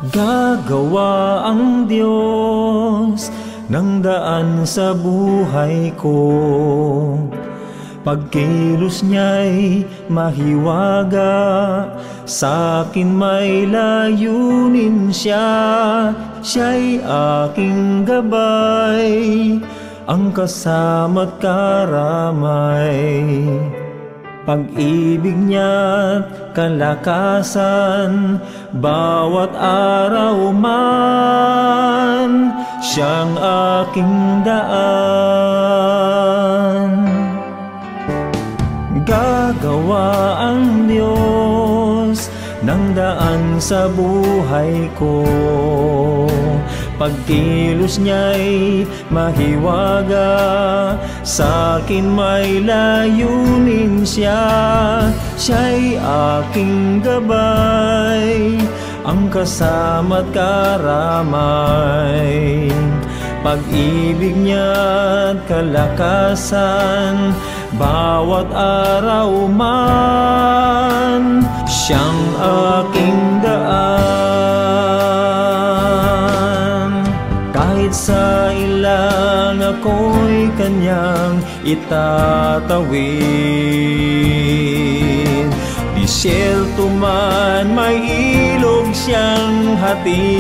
Gagawa ang Diyos ng daan sa buhay ko. Pagkilos niya'y mahiwaga, sa'kin may layunin siya. Siya'y aking gabay, ang kasama't karamay. Pag-ibig niya't kalakasan, bawat araw man, siyang aking daan. Gagawa ang Diyos ng daan sa buhay ko. Pagkilos niya'y mahiwaga, sa'kin may layunin siya. Siya'y aking gabay, ang kasama't karamay. Pag-ibig niya't kalakasan, bawat araw man, siyang aking daan. Kahit sa ilang ako'y kanyang itatawid, disyerto man may ilog siyang hatid.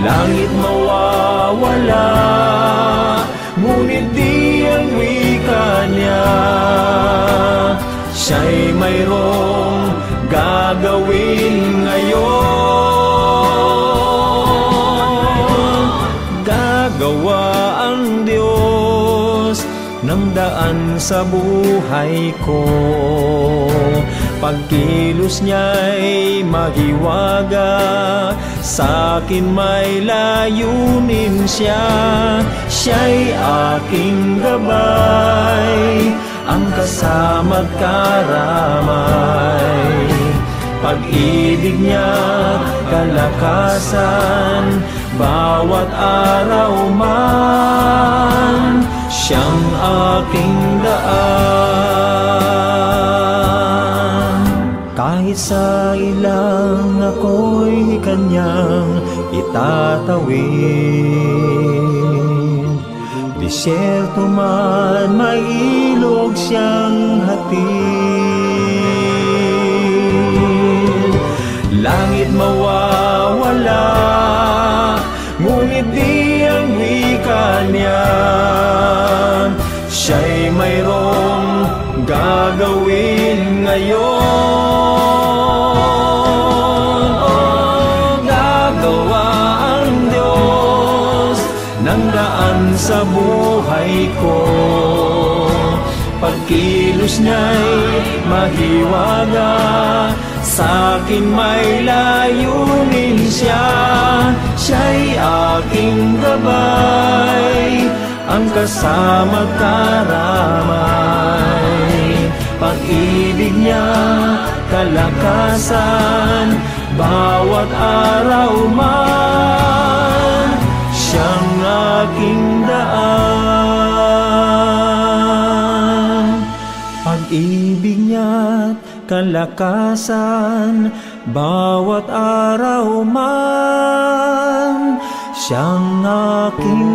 Langit mawawala, ngunit di ang wika niya. Siya'y mayroong gagawin ngayon. Gagawa ang Diyos ng daan sa buhay ko. Pagkilos niya'y mahiwaga, sa'kin may layunin siya. Siya'y aking gabay, ang kasama't karamay. Pag-ibig niya't kalakasan, bawat araw man, siyang aking daan. Kahit sa ilang ako'y kanyang itatawid, disyerto man may ilog siyang hatid. Langit mawawala, ngunit di ang wika niya. Siya'y mayroong gagawin ngayon. Gagawa ang Diyos ng daan sa buhay ko. Pagkilos niya'y mahiwaga, sa'kin may layunin siya. Siya'y aking gabay, ang kasama't karamay. Pag-ibig niya kalakasan, bawat araw man, siyang aking daan. Pag-ibig niya't kalakasan, bawat araw man, siyang aking